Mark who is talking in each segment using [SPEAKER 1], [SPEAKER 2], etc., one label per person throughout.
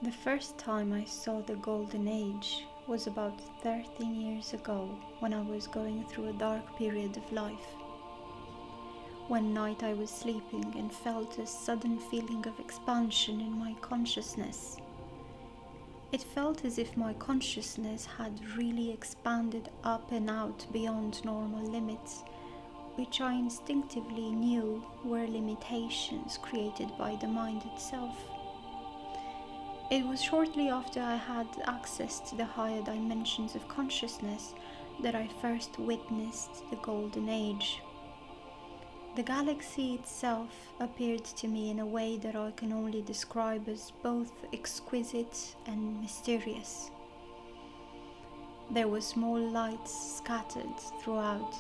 [SPEAKER 1] The first time I saw the Golden Age was about 13 years ago when I was going through a dark period of life. One night I was sleeping and felt a sudden feeling of expansion in my consciousness. It felt as if my consciousness had really expanded up and out beyond normal limits, which I instinctively knew were limitations created by the mind itself. It was shortly after I had access to the higher dimensions of consciousness that I first witnessed the Golden Age. The galaxy itself appeared to me in a way that I can only describe as both exquisite and mysterious. There were small lights scattered throughout,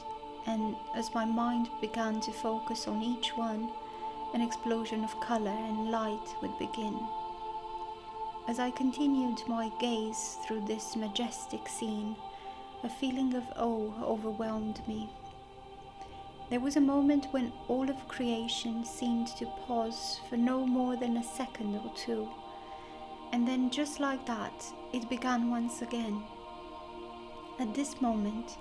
[SPEAKER 1] and as my mind began to focus on each one, an explosion of color and light would begin. As I continued my gaze through this majestic scene, a feeling of awe overwhelmed me. There was a moment when all of creation seemed to pause for no more than a second or two, and then just like that, it began once again. At this moment,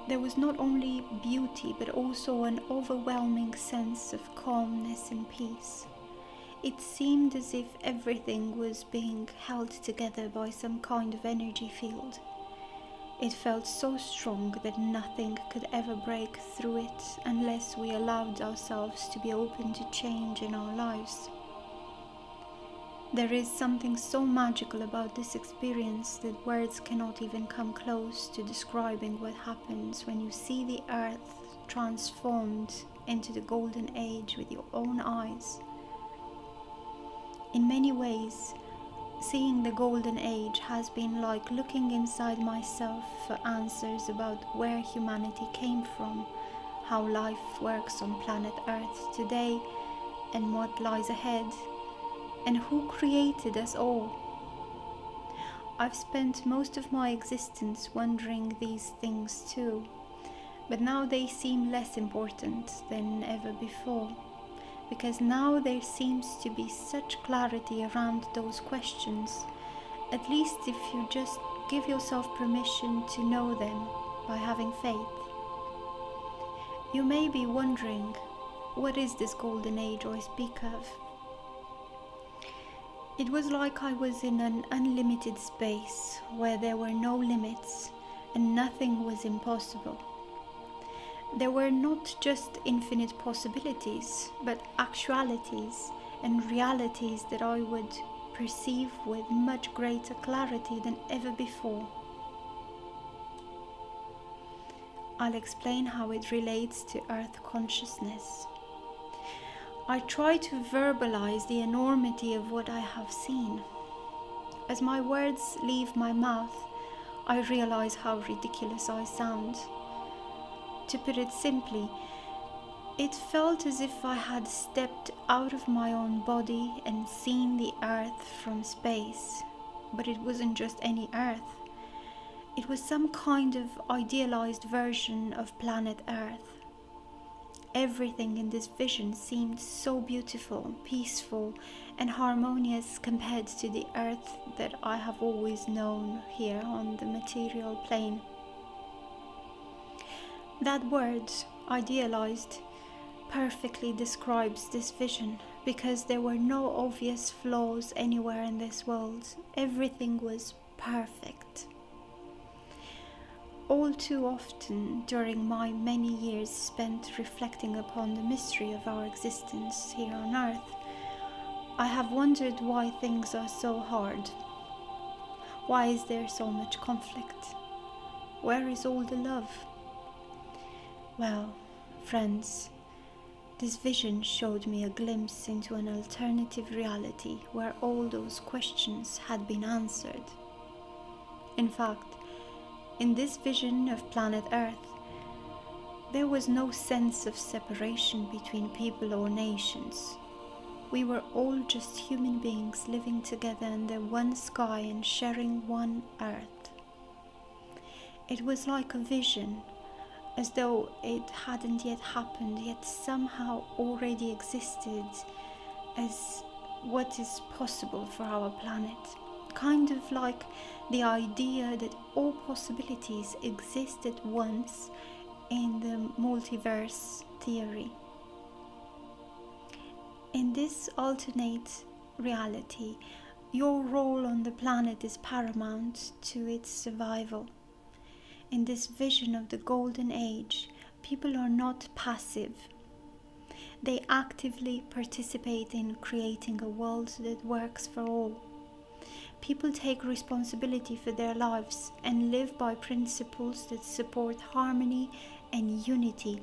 [SPEAKER 1] there was not only beauty but also an overwhelming sense of calmness and peace. It seemed as if everything was being held together by some kind of energy field. It felt so strong that nothing could ever break through it unless we allowed ourselves to be open to change in our lives. There is something so magical about this experience that words cannot even come close to describing what happens when you see the earth transformed into the Golden Age with your own eyes. In many ways, seeing the Golden Age has been like looking inside myself for answers about where humanity came from, how life works on planet Earth today, and what lies ahead, and who created us all. I've spent most of my existence wondering these things too, but now they seem less important than ever before. Because now there seems to be such clarity around those questions, at least if you just give yourself permission to know them by having faith. You may be wondering, what is this Golden Age I speak of? It was like I was in an unlimited space where there were no limits and nothing was impossible. There were not just infinite possibilities, but actualities and realities that I would perceive with much greater clarity than ever before. I'll explain how it relates to Earth consciousness. I try to verbalize the enormity of what I have seen. As my words leave my mouth, I realize how ridiculous I sound. To put it simply, it felt as if I had stepped out of my own body and seen the Earth from space. But it wasn't just any Earth. It was some kind of idealized version of planet Earth. Everything in this vision seemed so beautiful, peaceful, and harmonious compared to the Earth that I have always known here on the material plane. That word, idealized, perfectly describes this vision because there were no obvious flaws anywhere in this world. Everything was perfect. All too often during my many years spent reflecting upon the mystery of our existence here on Earth, I have wondered why things are so hard. Why is there so much conflict? Where is all the love? Well, friends, this vision showed me a glimpse into an alternative reality where all those questions had been answered. In fact, in this vision of planet Earth, there was no sense of separation between people or nations. We were all just human beings living together under one sky and sharing one Earth. It was like a vision, as though it hadn't yet happened, yet somehow already existed, as what is possible for our planet. Kind of like the idea that all possibilities exist at once in the multiverse theory. In this alternate reality, your role on the planet is paramount to its survival. In this vision of the golden age, people are not passive. They actively participate in creating a world that works for all. People take responsibility for their lives and live by principles that support harmony and unity,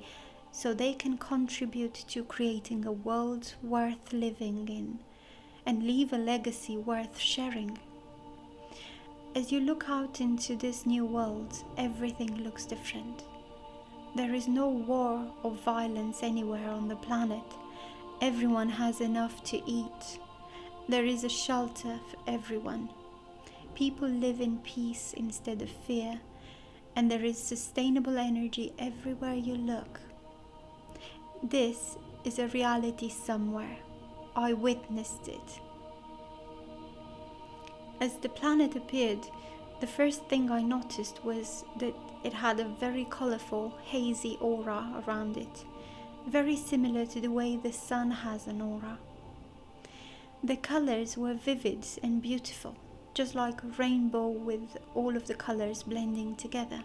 [SPEAKER 1] so they can contribute to creating a world worth living in and leave a legacy worth sharing. As you look out into this new world, everything looks different. There is no war or violence anywhere on the planet. Everyone has enough to eat. There is a shelter for everyone. People live in peace instead of fear, and there is sustainable energy everywhere you look. This is a reality somewhere. I witnessed it. As the planet appeared, the first thing I noticed was that it had a very colorful, hazy aura around it, very similar to the way the sun has an aura. The colors were vivid and beautiful, just like a rainbow with all of the colors blending together.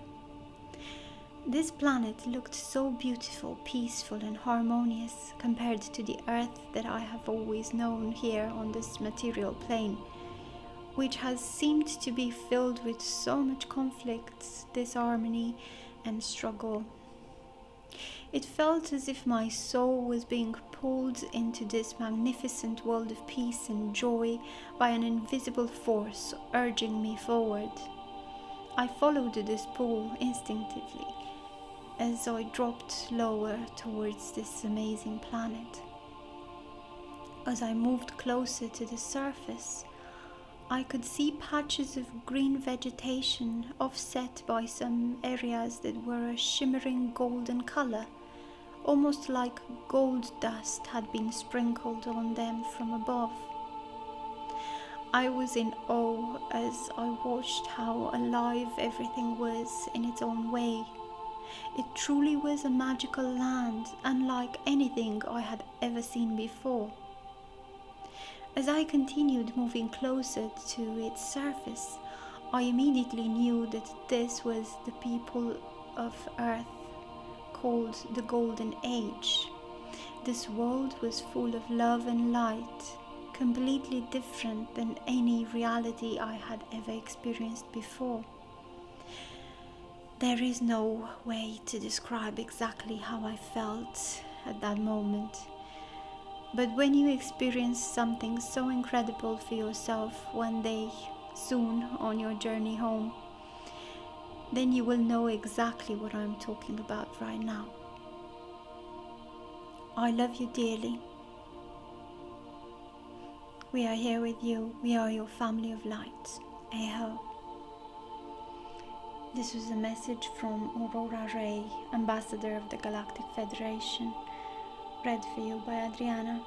[SPEAKER 1] This planet looked so beautiful, peaceful and harmonious compared to the Earth that I have always known here on this material plane, which has seemed to be filled with so much conflict, disharmony and struggle. It felt as if my soul was being pulled into this magnificent world of peace and joy by an invisible force urging me forward. I followed this pull instinctively as I dropped lower towards this amazing planet. As I moved closer to the surface, I could see patches of green vegetation offset by some areas that were a shimmering golden color, almost like gold dust had been sprinkled on them from above. I was in awe as I watched how alive everything was in its own way. It truly was a magical land, unlike anything I had ever seen before. As I continued moving closer to its surface, I immediately knew that this was the people of Earth, called the Golden Age. This world was full of love and light, completely different than any reality I had ever experienced before. There is no way to describe exactly how I felt at that moment. But when you experience something so incredible for yourself one day, soon on your journey home, then you will know exactly what I'm talking about right now. I love you dearly. We are here with you. We are your family of light. Eho. This was a message from Aurora Ray, Ambassador of the Galactic Federation, read for you by Adriana.